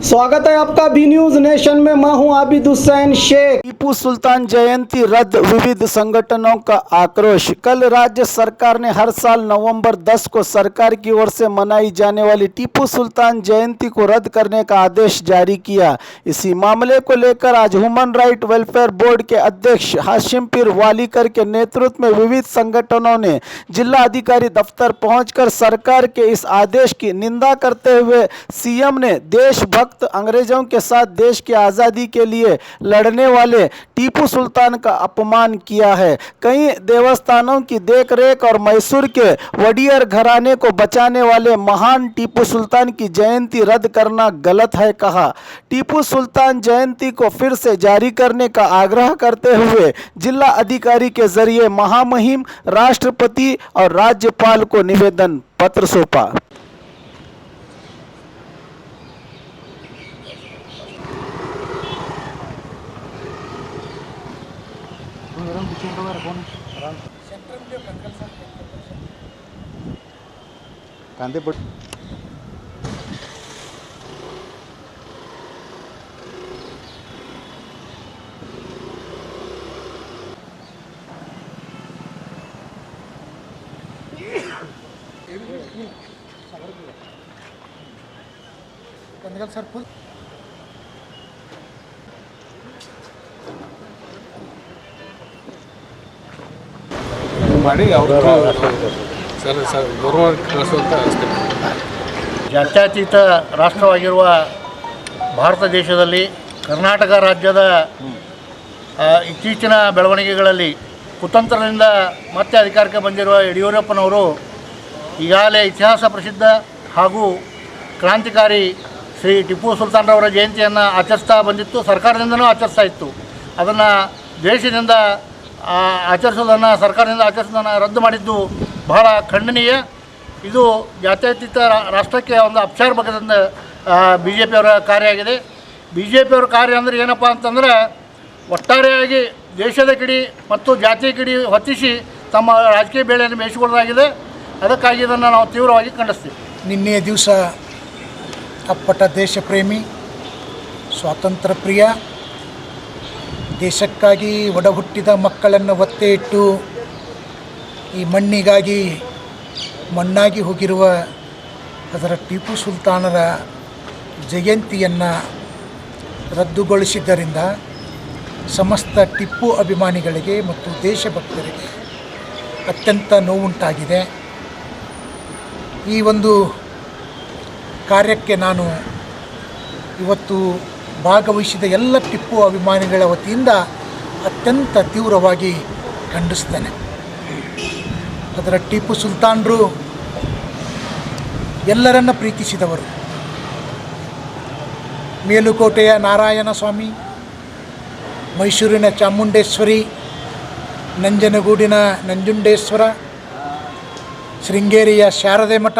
स्वागत है आपका बी न्यूज नेशन में। मैं हूं आबिद हुसैन शेख। टीपू सुल्तान जयंती रद्द, विविध संगठनों का आक्रोश। कल राज्य सरकार ने हर साल नवंबर 10 को सरकार की ओर से मनाई जाने वाली टीपू सुल्तान जयंती को रद्द करने का आदेश जारी किया। इसी मामले को लेकर आज ह्यूमन राइट वेलफेयर बोर्ड के अध्यक्ष हाशिम पीर वालीकर के नेतृत्व में विविध संगठनों ने जिला अधिकारी दफ्तर पहुंचकर सरकार के इस आदेश की निंदा करते हुए सीएम ने देशभक्त अंग्रेजों के साथ देश की आज़ादी के लिए लड़ने वाले टीपू सुल्तान का अपमान किया है। कई देवस्थानों की देखरेख और मैसूर के वडियर घराने को बचाने वाले महान टीपू सुल्तान की जयंती रद्द करना गलत है कहा। टीपू सुल्तान जयंती को फिर से जारी करने का आग्रह करते हुए जिला अधिकारी के जरिए महामहिम राष्ट्रपति और राज्यपाल को निवेदन पत्र सौंपा। कांदे पड़ सर फुल ಮಾಡಿ ಅವರು ಸರ್ ಗೌರವ ಕಳಿಸುವಂತ ಅಷ್ಟೇ. ಜಾತ್ಯತೀತ ರಾಷ್ಟ್ರವಾಗಿರುವ ಭಾರತ ದೇಶದಲ್ಲಿ ಕರ್ನಾಟಕ ರಾಜ್ಯದ ಇತ್ತೀಚಿನ ಬೆಳವಣಿಗೆಗಳಲ್ಲಿ ಕುತಂತ್ರದಿಂದ ಮತ್ತೆ ಅಧಿಕಾರಕ್ಕೆ ಬಂದಿರುವ ಯಡಿಯೂರಪ್ಪನವರು ಈಗಾಗಲೇ ಇತಿಹಾಸ ಪ್ರಸಿದ್ಧ ಹಾಗೂ ಕ್ರಾಂತಿಕಾರಿ ಶ್ರೀ ಟಿಪ್ಪು ಸುಲ್ತಾನ್ರವರ ಜಯಂತಿಯನ್ನು ಆಚರಿಸ್ತಾ ಬಂದಿತ್ತು. ಸರ್ಕಾರದಿಂದನೂ ಆಚರಿಸ್ತಾ ಇತ್ತು. ಅದನ್ನು ದೇಶದಿಂದ ಆಚರಿಸೋದನ್ನು ಸರ್ಕಾರದಿಂದ ಆಚರಿಸೋದನ್ನು ರದ್ದು ಮಾಡಿದ್ದು ಬಹಳ ಖಂಡನೀಯ. ಇದು ಜಾತ್ಯತೀತ ರಾಷ್ಟ್ರಕ್ಕೆ ಒಂದು ಅಪಚಾರ ಬಗೆದಂಥ ಬಿ ಜೆ ಪಿಯವರ ಕಾರ್ಯ ಆಗಿದೆ. ಬಿ ಜೆ ಪಿಯವರ ಕಾರ್ಯ ಅಂದರೆ ಏನಪ್ಪ ಅಂತಂದರೆ ಒಟ್ಟಾರೆಯಾಗಿ ದೇಶದ ಕಿಡಿ ಮತ್ತು ಜಾತಿಯ ಕಿಡಿ ಹೊತ್ತಿಸಿ ತಮ್ಮ ರಾಜಕೀಯ ಬೇಳೆಯನ್ನು ಬೇಯಿಸಿಕೊಳ್ಳಲಾಗಿದೆ. ಅದಕ್ಕಾಗಿ ಇದನ್ನು ನಾವು ತೀವ್ರವಾಗಿ ಖಂಡಿಸ್ತೀವಿ. ನಿನ್ನೆಯ ದಿವಸ ಅಪ್ಪಟ ದೇಶ ಪ್ರೇಮಿ, ಸ್ವಾತಂತ್ರ್ಯ ಪ್ರಿಯ, ದೇಶಕ್ಕಾಗಿ ಒಡಹುಟ್ಟಿದ ಮಕ್ಕಳನ್ನು ಒತ್ತೆ ಇಟ್ಟು ಈ ಮಣ್ಣಿಗಾಗಿ ಮಣ್ಣಾಗಿ ಹೋಗಿರುವ ಅದರ ಟಿಪ್ಪು ಸುಲ್ತಾನರ ಜಯಂತಿಯನ್ನು ರದ್ದುಗೊಳಿಸಿದ್ದರಿಂದ ಸಮಸ್ತ ಟಿಪ್ಪು ಅಭಿಮಾನಿಗಳಿಗೆ ಮತ್ತು ದೇಶಭಕ್ತರಿಗೆ ಅತ್ಯಂತ ನೋವುಂಟಾಗಿದೆ. ಈ ಒಂದು ಕಾರ್ಯಕ್ಕೆ ನಾನು ಇವತ್ತು ಭಾಗವಹಿಸಿದ ಎಲ್ಲ ಟಿಪ್ಪು ಅಭಿಮಾನಿಗಳ ವತಿಯಿಂದ ಅತ್ಯಂತ ತೀವ್ರವಾಗಿ ಖಂಡಿಸ್ತೇನೆ. ಅದರ ಟಿಪ್ಪು ಸುಲ್ತಾನರು ಎಲ್ಲರನ್ನ ಪ್ರೀತಿಸಿದವರು. ಮೇಲುಕೋಟೆಯ ನಾರಾಯಣ ಸ್ವಾಮಿ, ಮೈಸೂರಿನ ಚಾಮುಂಡೇಶ್ವರಿ, ನಂಜನಗೂಡಿನ ನಂಜುಂಡೇಶ್ವರ, ಶೃಂಗೇರಿಯ ಶಾರದೆ ಮಠ,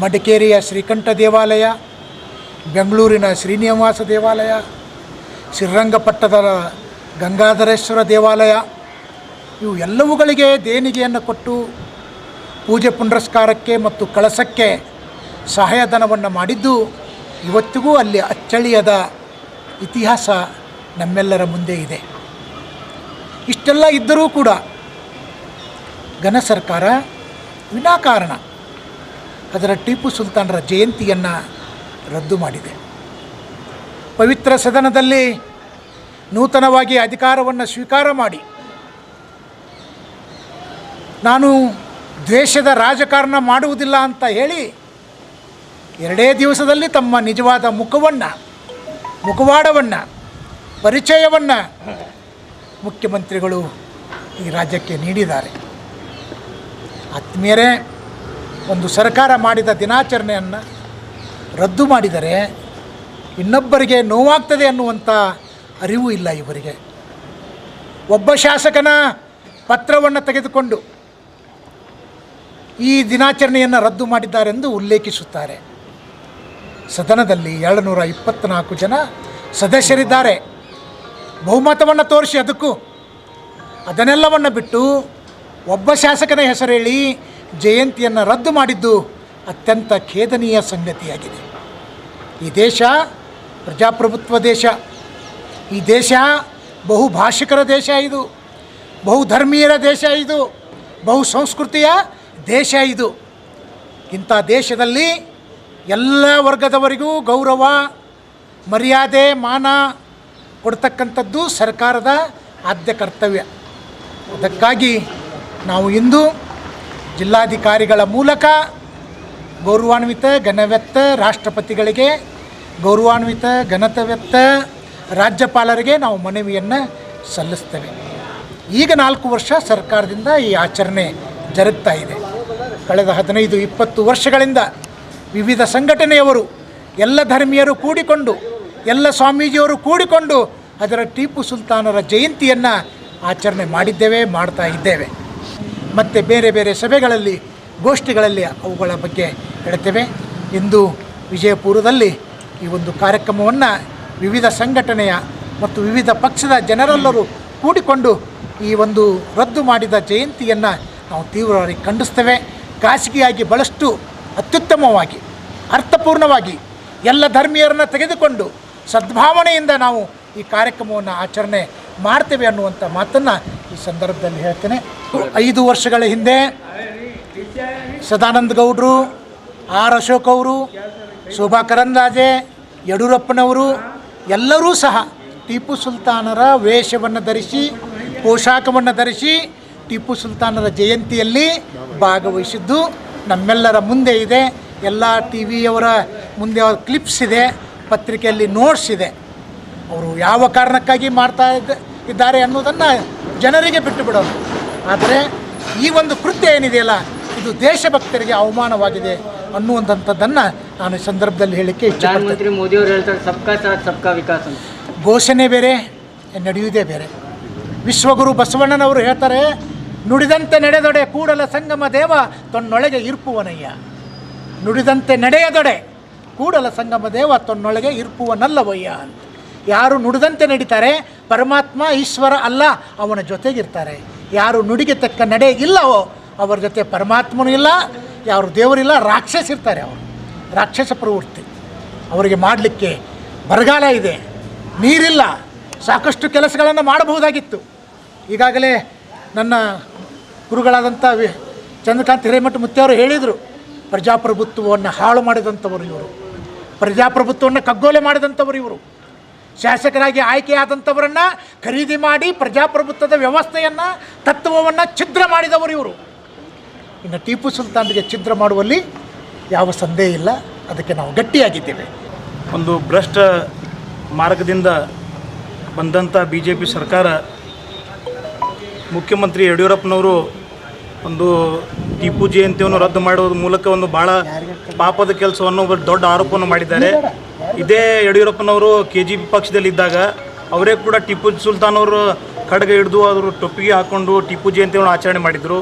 ಮಡಿಕೇರಿಯ ಶ್ರೀಕಂಠ ದೇವಾಲಯ, ಬೆಂಗಳೂರಿನ ಶ್ರೀನಿವಾಸ ದೇವಾಲಯ, ಶ್ರೀರಂಗಪಟ್ಟಣದ ಗಂಗಾಧರೇಶ್ವರ ದೇವಾಲಯ, ಇವು ಎಲ್ಲವುಗಳಿಗೆ ದೇಣಿಗೆಯನ್ನು ಕೊಟ್ಟು ಪೂಜೆ ಪುನಸ್ಕಾರಕ್ಕೆ ಮತ್ತು ಕಳಸಕ್ಕೆ ಸಹಾಯಧನವನ್ನು ಮಾಡಿದ್ದು ಇವತ್ತಿಗೂ ಅಲ್ಲಿ ಅಚ್ಚಳಿಯದ ಇತಿಹಾಸ ನಮ್ಮೆಲ್ಲರ ಮುಂದೆ ಇದೆ. ಇಷ್ಟೆಲ್ಲ ಇದ್ದರೂ ಕೂಡ ಘನ ಸರ್ಕಾರ ವಿನಾಕಾರಣ ಅದರ ಟಿಪ್ಪು ಸುಲ್ತಾನರ ಜಯಂತಿಯನ್ನು ರದ್ದು ಮಾಡಿದೆ. ಪವಿತ್ರ ಸದನದಲ್ಲಿ ನೂತನವಾಗಿ ಅಧಿಕಾರವನ್ನು ಸ್ವೀಕಾರ ಮಾಡಿ ನಾನು ದ್ವೇಷದ ರಾಜಕಾರಣ ಮಾಡುವುದಿಲ್ಲ ಅಂತ ಹೇಳಿ 2 ದಿವಸದಲ್ಲಿ ತಮ್ಮ ನಿಜವಾದ ಮುಖವಾಡವನ್ನು ಪರಿಚಯವನ್ನು ಮುಖ್ಯಮಂತ್ರಿಗಳು ಈ ರಾಜ್ಯಕ್ಕೆ ನೀಡಿದ್ದಾರೆ. ಆತ್ಮೀಯರೇ, ಒಂದು ಸರ್ಕಾರ ಮಾಡಿದ ದಿನಾಚರಣೆಯನ್ನು ರದ್ದು ಮಾಡಿದರೆ ಇನ್ನೊಬ್ಬರಿಗೆ ನೋವಾಗ್ತದೆ ಅನ್ನುವಂಥ ಅರಿವು ಇಲ್ಲ ಇವರಿಗೆ. ಒಬ್ಬ ಶಾಸಕನ ಪತ್ರವನ್ನು ತೆಗೆದುಕೊಂಡು ಈ ದಿನಾಚರಣೆಯನ್ನು ರದ್ದು ಮಾಡಿದ್ದಾರೆಂದು ಉಲ್ಲೇಖಿಸುತ್ತಾರೆ. ಸದನದಲ್ಲಿ 224 ಜನ ಸದಸ್ಯರಿದ್ದಾರೆ. ಬಹುಮತವನ್ನು ತೋರಿಸಿ ಅದನ್ನೆಲ್ಲವನ್ನು ಬಿಟ್ಟು ಒಬ್ಬ ಶಾಸಕನ ಹೆಸರು ಹೇಳಿ ಜಯಂತಿಯನ್ನು ರದ್ದು ಮಾಡಿದ್ದು ಅತ್ಯಂತ ಖೇದನೀಯ ಸಂಗತಿಯಾಗಿದೆ. ಈ ದೇಶ ಪ್ರಜಾಪ್ರಭುತ್ವ ದೇಶ. ಈ ದೇಶ ಬಹುಭಾಷಿಕರ ದೇಶ, ಇದು ಬಹುಧರ್ಮೀಯರ ದೇಶ, ಇದು ಬಹು ಸಂಸ್ಕೃತಿಯ ದೇಶ. ಇದು ಇಂಥ ದೇಶದಲ್ಲಿ ಎಲ್ಲ ವರ್ಗದವರಿಗೂ ಗೌರವ, ಮರ್ಯಾದೆ, ಮಾನ ಕೊಡ್ತಕ್ಕಂಥದ್ದು ಸರ್ಕಾರದ ಆದ್ಯ ಕರ್ತವ್ಯ. ಅದಕ್ಕಾಗಿ ನಾವು ಇಂದು ಜಿಲ್ಲಾಧಿಕಾರಿಗಳ ಮೂಲಕ ಗೌರವಾನ್ವಿತ ಘನವ್ಯಕ್ತ ರಾಷ್ಟ್ರಪತಿಗಳಿಗೆ, ಗೌರವಾನ್ವಿತ ಘನತವ್ಯಕ್ತ ರಾಜ್ಯಪಾಲರಿಗೆ ನಾವು ಮನವಿಯನ್ನು ಸಲ್ಲಿಸ್ತೇವೆ. ಈಗ 4 ವರ್ಷ ಸರ್ಕಾರದಿಂದ ಈ ಆಚರಣೆ ಜರುಗ್ತಾ ಇದೆ. ಕಳೆದ 15-20 ವರ್ಷಗಳಿಂದ ವಿವಿಧ ಸಂಘಟನೆಯವರು, ಎಲ್ಲ ಧರ್ಮೀಯರು ಕೂಡಿಕೊಂಡು, ಎಲ್ಲ ಸ್ವಾಮೀಜಿಯವರು ಕೂಡಿಕೊಂಡು ಅದರ ಟಿಪ್ಪು ಸುಲ್ತಾನರ ಜಯಂತಿಯನ್ನು ಆಚರಣೆ ಮಾಡಿದ್ದೇವೆ, ಮಾಡ್ತಾ ಇದ್ದೇವೆ. ಮತ್ತು ಬೇರೆ ಬೇರೆ ಸಭೆಗಳಲ್ಲಿ, ಗೋಷ್ಠಿಗಳಲ್ಲಿ ಅವುಗಳ ಬಗ್ಗೆ ಹೇಳ್ತೇವೆ. ಇಂದು ವಿಜಯಪುರದಲ್ಲಿ ಈ ಒಂದು ಕಾರ್ಯಕ್ರಮವನ್ನು ವಿವಿಧ ಸಂಘಟನೆಯ ಮತ್ತು ವಿವಿಧ ಪಕ್ಷದ ಜನರೆಲ್ಲರೂ ಕೂಡಿಕೊಂಡು ಈ ಒಂದು ರದ್ದು ಮಾಡಿದ ಜಯಂತಿಯನ್ನು ನಾವು ತೀವ್ರವಾಗಿ ಖಂಡಿಸ್ತೇವೆ. ಖಾಸಗಿಯಾಗಿ ಭಾಳಷ್ಟು ಅತ್ಯುತ್ತಮವಾಗಿ, ಅರ್ಥಪೂರ್ಣವಾಗಿ ಎಲ್ಲ ಧರ್ಮೀಯರನ್ನು ತೆಗೆದುಕೊಂಡು ಸದ್ಭಾವನೆಯಿಂದ ನಾವು ಈ ಕಾರ್ಯಕ್ರಮವನ್ನು ಆಚರಣೆ ಮಾಡ್ತೇವೆ ಅನ್ನುವಂಥ ಮಾತನ್ನು ಈ ಸಂದರ್ಭದಲ್ಲಿ ಹೇಳ್ತೇನೆ. 5 ವರ್ಷಗಳ ಹಿಂದೆ ಸದಾನಂದ ಗೌಡರು, ಆರ್ ಅಶೋಕ್ ಅವರು, ಶೋಭಾ ಕರಂದ್ಲಾಜೆ, ಯಡಿಯೂರಪ್ಪನವರು ಎಲ್ಲರೂ ಸಹ ಟಿಪ್ಪು ಸುಲ್ತಾನರ ವೇಷವನ್ನು ಧರಿಸಿ, ಪೋಷಾಕವನ್ನು ಧರಿಸಿ ಟಿಪ್ಪು ಸುಲ್ತಾನರ ಜಯಂತಿಯಲ್ಲಿ ಭಾಗವಹಿಸಿದ್ದು ನಮ್ಮೆಲ್ಲರ ಮುಂದೆ ಇದೆ. ಎಲ್ಲ ಟಿ ವಿಯವರ ಮುಂದೆ ಅವ್ರ ಕ್ಲಿಪ್ಸ್ ಇದೆ, ಪತ್ರಿಕೆಯಲ್ಲಿ ನೋಟ್ಸ್ ಇದೆ. ಅವರು ಯಾವ ಕಾರಣಕ್ಕಾಗಿ ಮಾಡ್ತಾ ಇದ್ದಾರೆ ಅನ್ನೋದನ್ನು ಜನರಿಗೆ ಬಿಟ್ಟು ಬಿಡೋದು. ಆದರೆ ಈ ಒಂದು ಕೃತ್ಯ ಏನಿದೆಯಲ್ಲ, ಇದು ದೇಶಭಕ್ತರಿಗೆ ಅವಮಾನವಾಗಿದೆ ಅನ್ನುವಂಥದ್ದನ್ನು ನಾನು ಈ ಸಂದರ್ಭದಲ್ಲಿ ಹೇಳಲಿಕ್ಕೆ ಇಚ್ಛೆಪಡ್ತೇನೆ. ಪ್ರಧಾನಮಂತ್ರಿ ಮೋದಿ ಅವರು ಹೇಳ್ತಾರೆ ಸಬ್ಕಾ ಸಾಥ್ ಸಬ್ಕಾ ವಿಕಾಸ್ ಅಂತ. ಘೋಷಣೆ ಬೇರೆ, ನಡೆಯುವುದೇ ಬೇರೆ. ವಿಶ್ವಗುರು ಬಸವಣ್ಣನವರು ಹೇಳ್ತಾರೆ, ನುಡಿದಂತೆ ನಡೆದೊಡೆ ಕೂಡಲ ಸಂಗಮ ದೇವ ತನ್ನೊಳಗೆ ಇರ್ಪುವನಯ್ಯ. ನುಡಿದಂತೆ ನಡೆಯದೊಡೆ ಕೂಡಲ ಸಂಗಮ ದೇವ ತನ್ನೊಳಗೆ ಇರ್ಪುವನಲ್ಲವಯ್ಯ ಅಂತ. ಯಾರು ನುಡಿದಂತೆ ನಡೀತಾರೆ, ಪರಮಾತ್ಮ ಈಶ್ವರ ಅಲ್ಲ ಅವನ ಜೊತೆಗಿರ್ತಾರೆ. ಯಾರು ನುಡಿಗೆ ತಕ್ಕ ನಡೆ ಇಲ್ಲವೋ ಅವರ ಜೊತೆ ಪರಮಾತ್ಮನೂ ಇಲ್ಲ, ಯಾರು ದೇವರಿಲ್ಲ, ರಾಕ್ಷಸಿರ್ತಾರೆ. ಅವರು ರಾಕ್ಷಸ ಪ್ರವೃತ್ತಿ. ಅವರಿಗೆ ಮಾಡಲಿಕ್ಕೆ ಬರಗಾಲ ಇದೆ, ನೀರಿಲ್ಲ, ಸಾಕಷ್ಟು ಕೆಲಸಗಳನ್ನು ಮಾಡಬಹುದಾಗಿತ್ತು. ಈಗಾಗಲೇ ನನ್ನ ಗುರುಗಳಾದಂಥ ಚಂದ್ರಕಾಂತ್ ಹಿರೇಮಠ ಮುತ್ತೆಯವರು ಹೇಳಿದರು, ಪ್ರಜಾಪ್ರಭುತ್ವವನ್ನು ಹಾಳು ಮಾಡಿದಂಥವರು ಇವರು, ಪ್ರಜಾಪ್ರಭುತ್ವವನ್ನು ಕಗ್ಗೋಲೆ ಮಾಡಿದಂಥವರು ಇವರು. ಶಾಸಕರಾಗಿ ಆಯ್ಕೆಯಾದಂಥವರನ್ನು ಖರೀದಿ ಮಾಡಿ ಪ್ರಜಾಪ್ರಭುತ್ವದ ವ್ಯವಸ್ಥೆಯನ್ನು, ತತ್ವವನ್ನು ಛಿದ್ರ ಮಾಡಿದವರು ಇವರು. ಇನ್ನು ಟಿಪ್ಪು ಸುಲ್ತಾನ್ಗೆ ಛಿದ್ರ ಮಾಡುವಲ್ಲಿ ಯಾವ ಸಂದೇಹ ಇಲ್ಲ. ಅದಕ್ಕೆ ನಾವು ಗಟ್ಟಿಯಾಗಿದ್ದೇವೆ. ಒಂದು ಭ್ರಷ್ಟ ಮಾರ್ಗದಿಂದ ಬಂದಂಥ ಬಿ ಜೆ ಪಿ ಸರ್ಕಾರ, ಮುಖ್ಯಮಂತ್ರಿ ಯಡಿಯೂರಪ್ಪನವರು ಒಂದು ಟಿಪ್ಪು ಜಯಂತಿಯನ್ನು ರದ್ದು ಮಾಡುವ ಮೂಲಕ ಒಂದು ಭಾಳ ಪಾಪದ ಕೆಲಸವನ್ನು, ದೊಡ್ಡ ಆರೋಪವನ್ನು ಮಾಡಿದ್ದಾರೆ. ಇದೇ ಯಡಿಯೂರಪ್ಪನವರು KGP ಪಕ್ಷದಲ್ಲಿದ್ದಾಗ ಅವರೇ ಕೂಡ ಟಿಪ್ಪು ಸುಲ್ತಾನ್ ಅವರು ಖಡ್ಗ ಹಿಡಿದು ಅವರು ಟೊಪ್ಪಿಗೆ ಹಾಕ್ಕೊಂಡು ಟಿಪ್ಪು ಜಯಂತಿಯನ್ನು ಆಚರಣೆ ಮಾಡಿದರು.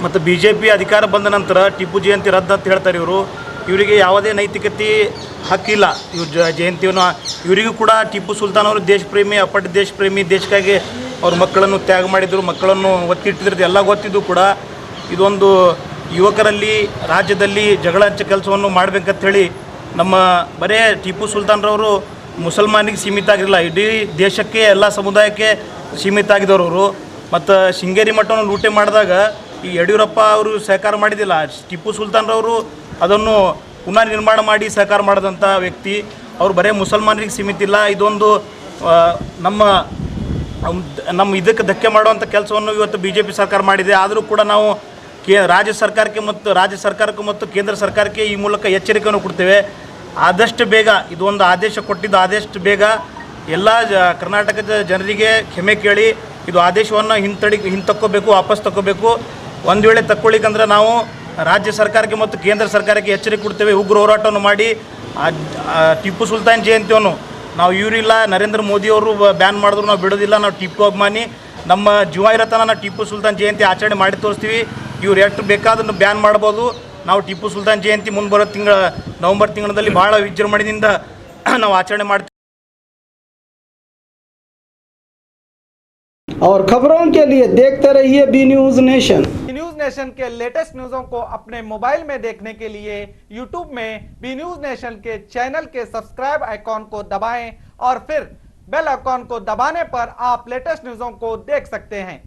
ಮತ್ತು BJP ಅಧಿಕಾರ ಬಂದ ನಂತರ ಟಿಪ್ಪು ಜಯಂತಿ ರದ್ದು ಅಂತ ಹೇಳ್ತಾರೆ ಇವರು. ಇವರಿಗೆ ಯಾವುದೇ ನೈತಿಕತೆ ಹಕ್ಕಿಲ್ಲ. ಇವ್ರ ಜಯಂತಿಯನ್ನು, ಇವರಿಗೂ ಕೂಡ ಟಿಪ್ಪು ಸುಲ್ತಾನ್ ಅವರು ದೇಶ ಪ್ರೇಮಿ, ಅಪ್ಪಟ ದೇಶ ಪ್ರೇಮಿ, ದೇಶಕ್ಕಾಗಿ ಅವ್ರ ಮಕ್ಕಳನ್ನು ತ್ಯಾಗ ಮಾಡಿದರು, ಮಕ್ಕಳನ್ನು ಒತ್ತಿಟ್ಟಿದ್ರು, ಎಲ್ಲ ಗೊತ್ತಿದ್ದು ಕೂಡ ಇದೊಂದು ಯುವಕರಲ್ಲಿ, ರಾಜ್ಯದಲ್ಲಿ ಜಗಳ ಹಂಚೋ ಕೆಲಸವನ್ನು ಮಾಡಬೇಕಂಥೇಳಿ ನಮ್ಮ ಬರೇ ಟಿಪ್ಪು ಸುಲ್ತಾನ್ರವರು ಮುಸಲ್ಮಾನಿಗೆ ಸೀಮಿತ ಆಗಿರಲಿಲ್ಲ, ಇಡೀ ದೇಶಕ್ಕೆ, ಎಲ್ಲ ಸಮುದಾಯಕ್ಕೆ ಸೀಮಿತ ಆಗಿದ್ದವರು ಅವರು. ಮತ್ತು ಶೃಂಗೇರಿ ಮಠವನ್ನು ಲೂಟೆ ಮಾಡಿದಾಗ ಈ ಯಡಿಯೂರಪ್ಪ ಅವರು ಸಹಕಾರ ಮಾಡಿದ್ದಿಲ್ಲ, ಟಿಪ್ಪು ಸುಲ್ತಾನ್ರವರು ಅದನ್ನು ಪುನಃ ನಿರ್ಮಾಣ ಮಾಡಿ ಸಹಕಾರ ಮಾಡಿದಂಥ ವ್ಯಕ್ತಿ. ಅವರು ಬರೀ ಮುಸಲ್ಮಾನರಿಗೆ ಸೀಮಿತ ಇಲ್ಲ. ಇದೊಂದು ನಮ್ಮ ಇದಕ್ಕೆ ಧಕ್ಕೆ ಮಾಡುವಂಥ ಕೆಲಸವನ್ನು ಇವತ್ತು BJP ಸರ್ಕಾರ ಮಾಡಿದೆ. ಆದರೂ ಕೂಡ ನಾವು ರಾಜ್ಯ ಸರ್ಕಾರಕ್ಕೆ ಮತ್ತು ಕೇಂದ್ರ ಸರ್ಕಾರಕ್ಕೆ ಈ ಮೂಲಕ ಎಚ್ಚರಿಕೆಯನ್ನು ಕೊಡ್ತೇವೆ. ಆದಷ್ಟು ಬೇಗ ಇದೊಂದು ಆದೇಶ ಕೊಟ್ಟಿದ್ದು, ಆದಷ್ಟು ಬೇಗ ಎಲ್ಲ ಕರ್ನಾಟಕದ ಜನರಿಗೆ ಕ್ಷಮೆ ಕೇಳಿ ಇದು ಆದೇಶವನ್ನು ಹಿಂತಕ್ಕೋಬೇಕು, ವಾಪಸ್ ತಗೋಬೇಕು. ಒಂದು ವೇಳೆ ತಕ್ಕೊಳ್ಳಿಕ್ಕಂದ್ರೆ ನಾವು ರಾಜ್ಯ ಸರ್ಕಾರಕ್ಕೆ ಮತ್ತು ಕೇಂದ್ರ ಸರ್ಕಾರಕ್ಕೆ ಎಚ್ಚರಿಕೆ ಕೊಡ್ತೇವೆ. ಉಗ್ರ ಹೋರಾಟವನ್ನು ಮಾಡಿ ಟಿಪ್ಪು ಸುಲ್ತಾನ್ ಜಯಂತಿಯನ್ನು ನಾವು ಇವರಿಲ್ಲ, ನರೇಂದ್ರ ಮೋದಿಯವರು ಬ್ಯಾನ್ ಮಾಡಿದ್ರು ನಾವು ಬಿಡೋದಿಲ್ಲ. ನಾವು ಟಿಪ್ಪು ಅಭಿಮಾನಿ, ನಮ್ಮ ಜೀವ ಇರತನ ನಾವು ಟಿಪ್ಪು ಸುಲ್ತಾನ್ ಜಯಂತಿ ಆಚರಣೆ ಮಾಡಿ ತೋರಿಸ್ತೀವಿ. ಇವ್ರು ಎಷ್ಟು ಬೇಕಾದ್ರೂ ಬ್ಯಾನ್ ಮಾಡ್ಬೋದು. ನಾವು ಟಿಪ್ಪು ಸುಲ್ತಾನ್ ಜಯಂತಿ ಮುಂದೆ ಬರೋ ನವಂಬರ್ ತಿಂಗಳಲ್ಲಿ ಭಾಳ ವಿಜೃಂಭಣೆಯಿಂದ ನಾವು ಆಚರಣೆ ಮಾಡ್ತೀವಿ. और खबरों के लिए देखते रहिए बी न्यूज़ नेशन। नेशन के लेटेस्ट न्यूज़ों को अपने मोबाइल में देखने के लिए यूट्यूब में बी न्यूज़ नेशन के चैनल के सब्सक्राइब आइकॉन को दबाएं और फिर बेल आइकॉन को दबाने पर आप लेटेस्ट न्यूज़ों को देख सकते हैं।